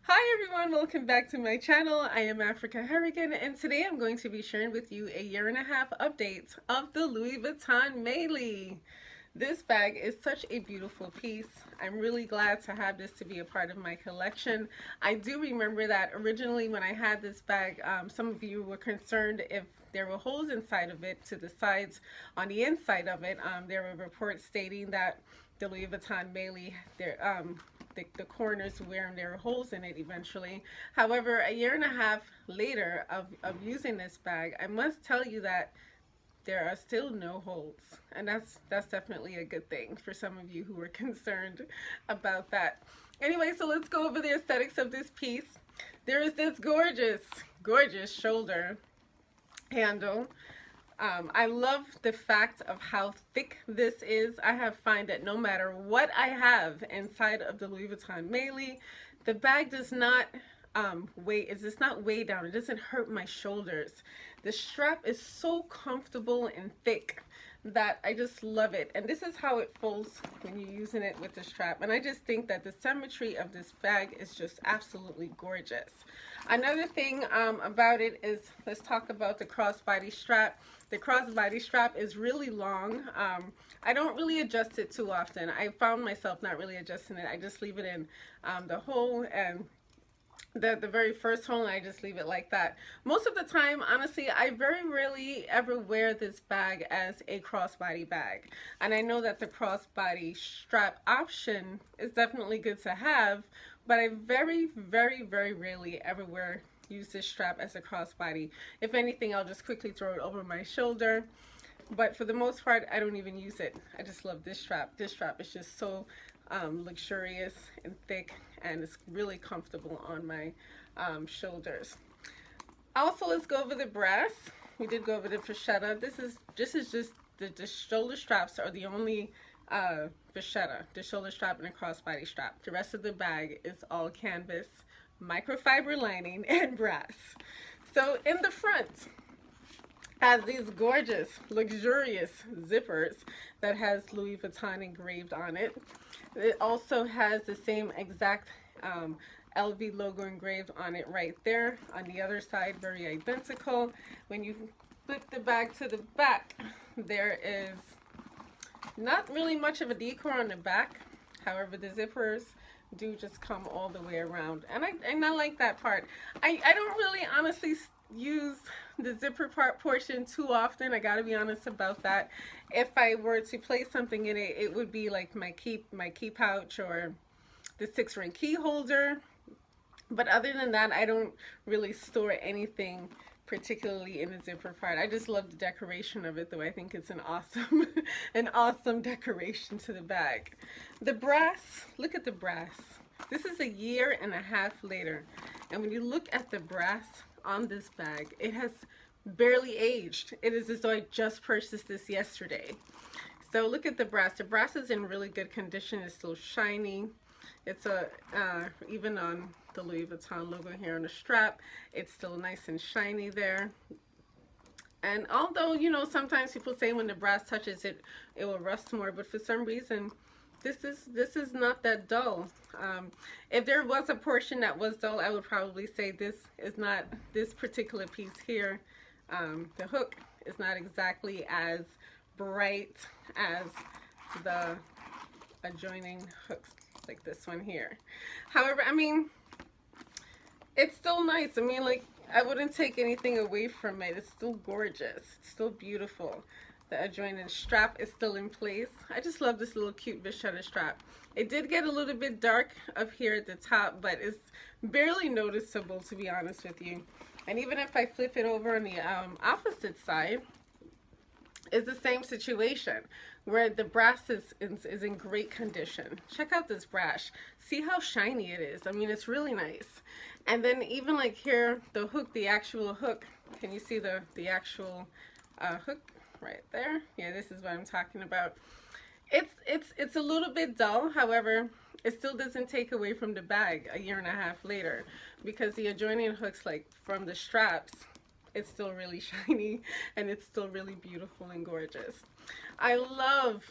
Hi everyone, welcome back to my channel. I am Africah Harrigan, and today I'm going to be sharing with you a year-and-a-half update of the Louis Vuitton Melie. This bag is such a beautiful piece. I'm really glad to have this to be a part of my collection. I do remember that originally when I had this bag, some of you were concerned if there were holes inside of it to the sides. On the inside of it, there were reports stating that the Louis Vuitton Melie, the corners where there were holes in it eventually. However, a year and a half later of using this bag, I must tell you that there are still no holes, and that's definitely a good thing for some of you who were concerned about that. Anyway, so let's go over the aesthetics of this piece. There is this gorgeous shoulder handle. I love the fact of how thick this is. I have found that no matter what I have inside of the Louis Vuitton Melie, the bag does not it does not weigh down. It doesn't hurt my shoulders. The strap is so comfortable and thick that I just love it. And this is how it folds when you're using it with the strap. And I just think that the symmetry of this bag is just absolutely gorgeous. Another thing about it is, let's talk about the crossbody strap. The crossbody strap is really long. I don't really adjust it too often. I found myself not really adjusting it. I just leave it in the hole, and the very first hole, and I just leave it like that. Most of the time, honestly, I very rarely ever wear this bag as a crossbody bag. And I know that the crossbody strap option is definitely good to have, but I very rarely ever use this strap as a crossbody. If anything, I'll just quickly throw it over my shoulder. But for the most part, I don't even use it. I just love this strap. This strap is just so luxurious and thick, and it's really comfortable on my shoulders. Also, let's go over the brass. We did go over the vachetta. This is just the shoulder straps are the only vachetta, the shoulder strap and the crossbody strap. The rest of the bag is all canvas, microfiber lining, and brass. So in the front has these gorgeous, luxurious zippers that has Louis Vuitton engraved on it. It also has the same exact LV logo engraved on it right there. On the other side, very identical. When you flip the bag to the back, there is not really much of a decor on the back. However, the zippers do just come all the way around, and I like that part. I don't really honestly use the zipper portion too often. I gotta be honest about that. If I were to place something in it, it would be like my key pouch or the 6-ring key holder. But other than that, I don't really store anything particularly in the zipper part. I just love the decoration of it, though. I think it's an awesome an awesome decoration to the bag. The brass, look at the brass. This is a year and a half later, and when you look at the brass on this bag, it has barely aged. It is as though I just purchased this yesterday. So look at the brass. The brass is in really good condition. It's still shiny. It's even on the Louis Vuitton logo here on the strap, it's still nice and shiny there. And although, you know, sometimes people say when the brass touches it, it will rust more, but for some reason, this is not that dull. If there was a portion that was dull, I would probably say this is not, this particular piece here, the hook is not exactly as bright as the adjoining hooks like this one here. However, I mean, it's still nice. I mean, like, I wouldn't take anything away from it. It's still gorgeous. It's still beautiful. The adjoining strap is still in place. I just love this little cute vachetta strap. It did get a little bit dark up here at the top, but it's barely noticeable, to be honest with you. And even if I flip it over on the opposite side, it's the same situation where the brass is in great condition. Check out this brass. See how shiny it is. I mean, it's really nice. And then even like here, the hook, the actual hook, can you see the actual hook right there? Yeah, this is what I'm talking about. It's a little bit dull. However, it still doesn't take away from the bag a year and a half later, because the adjoining hooks, like from the straps, it's still really shiny and it's still really beautiful and gorgeous. I love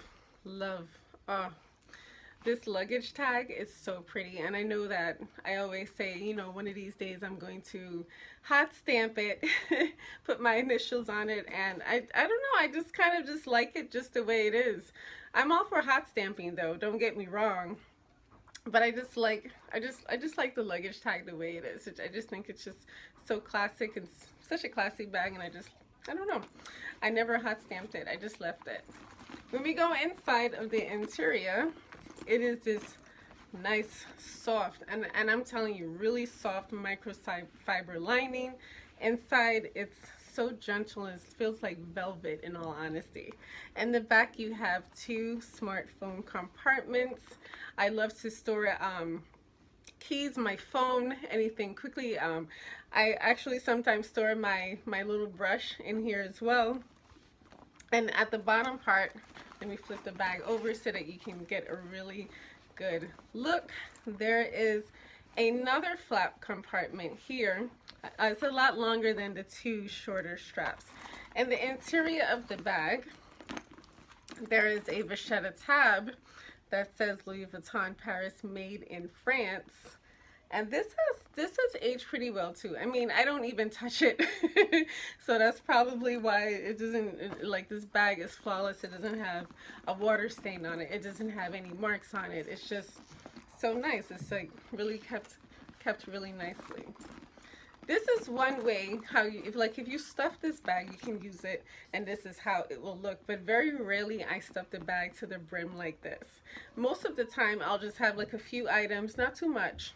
This luggage tag is so pretty, and I know that I always say, you know, one of these days I'm going to hot stamp it, put my initials on it, and I don't know, I just kind of just like it just the way it is. I'm all for hot stamping though, don't get me wrong, but I just like the luggage tag the way it is. I just think it's just so classic and such a classic bag, and I don't know, I never hot stamped it, I just left it. When we go inside of the interior, it is this nice soft, and I'm telling you, really soft microfiber lining. Inside it's so gentle, and it feels like velvet in all honesty. In the back you have two smartphone compartments. I love to store keys, my phone, anything quickly. I actually sometimes store my little brush in here as well. And at the bottom part, let me flip the bag over so that you can get a really good look. There is another flap compartment here. It's a lot longer than the two shorter straps. In the interior of the bag, there is a vachetta tab that says Louis Vuitton Paris, made in France. And this has aged pretty well too. I mean, I don't even touch it. So that's probably why it doesn't, like, this bag is flawless. It doesn't have a water stain on it. It doesn't have any marks on it. It's just so nice. It's like really kept really nicely. This is one way how you, if you stuff this bag, you can use it, and this is how it will look. But very rarely I stuff the bag to the brim like this. Most of the time I'll just have like a few items, not too much,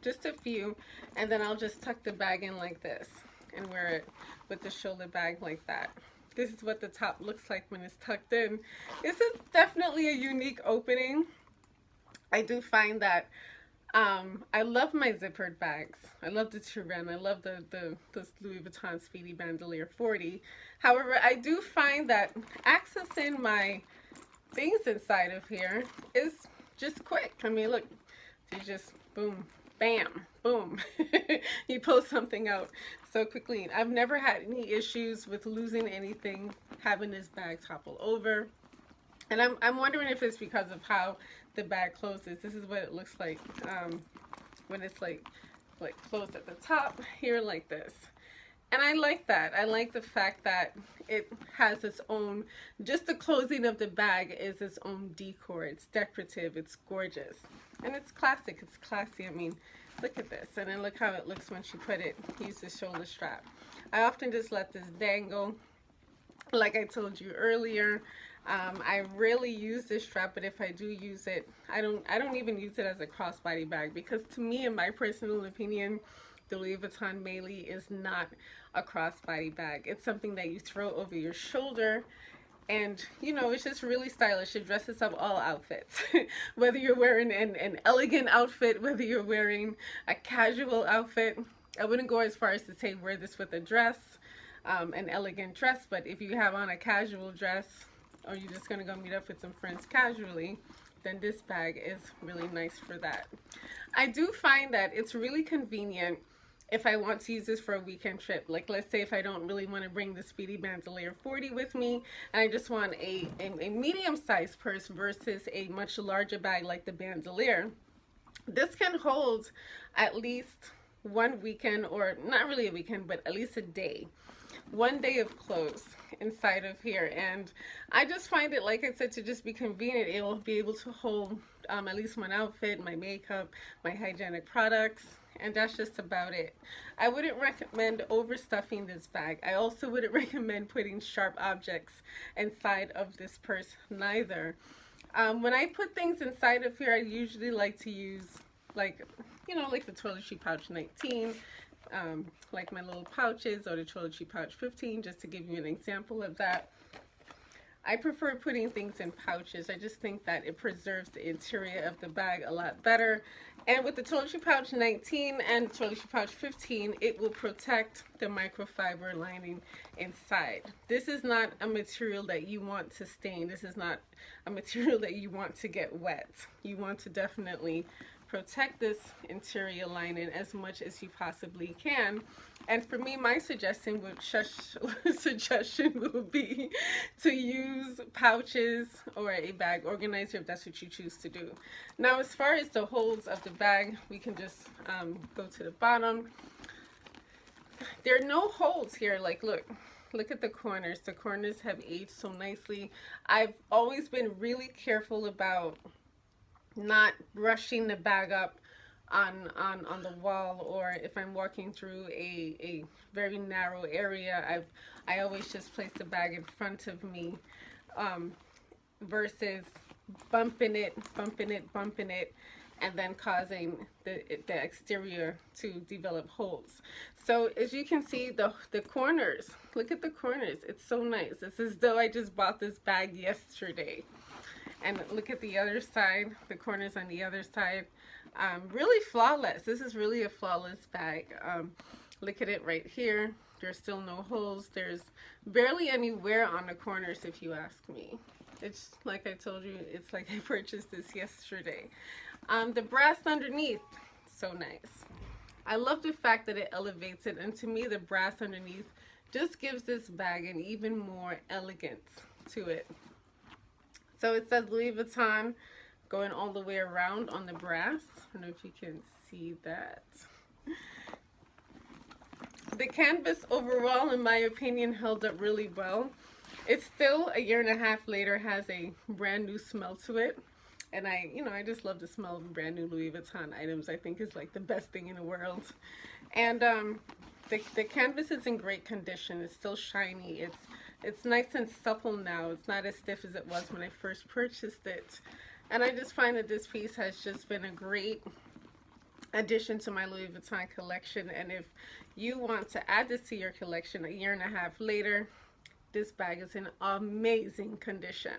just a few, and then I'll just tuck the bag in like this and wear it with the shoulder bag like that. This is what the top looks like when it's tucked in. This is definitely a unique opening. I do find that I love my zippered bags. I love the Turenne. I love the Louis Vuitton Speedy Bandolier 40. However, I do find that accessing my things inside of here is just quick. I mean, look, you just boom, bam, boom. You pull something out so quickly. I've never had any issues with losing anything, having this bag topple over. And I'm wondering if it's because of how the bag closes. This is what it looks like when it's like closed at the top here like this. And I like that. I like the fact that it has its own, just the closing of the bag is its own decor. It's decorative, it's gorgeous, and it's classic, it's classy. I mean, look at this, and then look how it looks once you put it, use the shoulder strap. I often just let this dangle, like I told you earlier. I rarely use this strap, but if I do use it, I don't even use it as a crossbody bag, because to me, in my personal opinion, the Louis Vuitton Melie is not a crossbody bag. It's something that you throw over your shoulder, and you know, it's just really stylish. It dresses up all outfits. Whether you're wearing an elegant outfit, whether you're wearing a casual outfit. I wouldn't go as far as to say wear this with a dress, an elegant dress, but if you have on a casual dress, or you're just gonna go meet up with some friends casually, then this bag is really nice for that. I do find that it's really convenient if I want to use this for a weekend trip. Like, let's say if I don't really want to bring the Speedy Bandolier 40 with me, and I just want a medium-sized purse versus a much larger bag like the Bandolier, this can hold at least one weekend, or not really a weekend, but at least a day. One day of clothes inside of here. And I just find it, like I said, to just be convenient. It will be able to hold at least one outfit, my makeup, my hygienic products, and that's just about it. I wouldn't recommend overstuffing this bag. I also wouldn't recommend putting sharp objects inside of this purse neither. When I put things inside of here, I usually like to use, like, you know, like the toiletry pouch 19, like my little pouches, or the toiletry pouch 15, just to give you an example of that. I prefer putting things in pouches. I just think that it preserves the interior of the bag a lot better. And with the toiletry pouch 19 and toiletry pouch 15, it will protect the microfiber lining inside. This is not a material that you want to stain. This is not a material that you want to get wet. You want to definitely protect this interior lining as much as you possibly can. And for me, my suggestion would be to use pouches or a bag organizer if that's what you choose to do. Now, as far as the holes of the bag, we can just go to the bottom. There are no holes here. Like, look at the corners. The corners have aged so nicely. I've always been really careful about not brushing the bag up on the wall, or if I'm walking through a very narrow area, I always just place the bag in front of me, versus bumping it, and then causing the exterior to develop holes. So as you can see, the corners, look at the corners. It's so nice. It's as though I just bought this bag yesterday. And look at the other side, the corners on the other side. Really flawless. This is really a flawless bag. Look at it right here. There's still no holes. There's barely any wear on the corners, if you ask me. It's like I told you, it's like I purchased this yesterday. The brass underneath, so nice. I love the fact that it elevates it, and to me the brass underneath just gives this bag an even more elegance to it. So it says Louis Vuitton going all the way around on the brass. I don't know if you can see that. The canvas overall, in my opinion, held up really well. It still, a year and a half later, has a brand new smell to it. And I just love the smell of brand new Louis Vuitton items. I think is like the best thing in the world. And the canvas is in great condition. It's still shiny. It's nice and supple now. It's not as stiff as it was when I first purchased it. And I just find that this piece has just been a great addition to my Louis Vuitton collection. And if you want to add this to your collection a year and a half later, this bag is in amazing condition.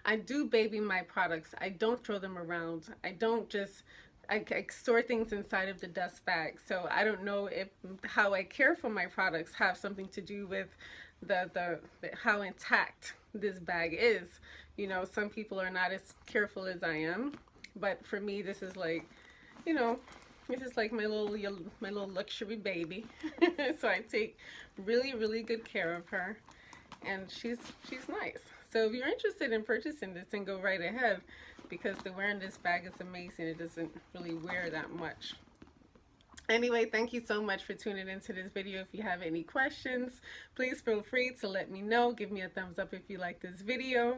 I do baby my products. I don't throw them around. I store things inside of the dust bag. So I don't know if how I care for my products have something to do with how intact this bag is. You know, some people are not as careful as I am, but for me, this is like, you know, this is like my little luxury baby. So I take really good care of her, and she's nice. So if you're interested in purchasing this, then go right ahead, because the wear in this bag is amazing. It doesn't really wear that much. Anyway, thank you so much for tuning into this video. If you have any questions, please feel free to let me know. Give me a thumbs up if you like this video.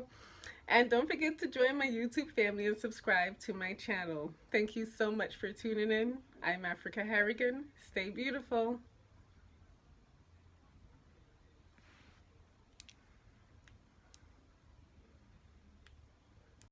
And don't forget to join my YouTube family and subscribe to my channel. Thank you so much for tuning in. I'm Africah Harrigan. Stay beautiful.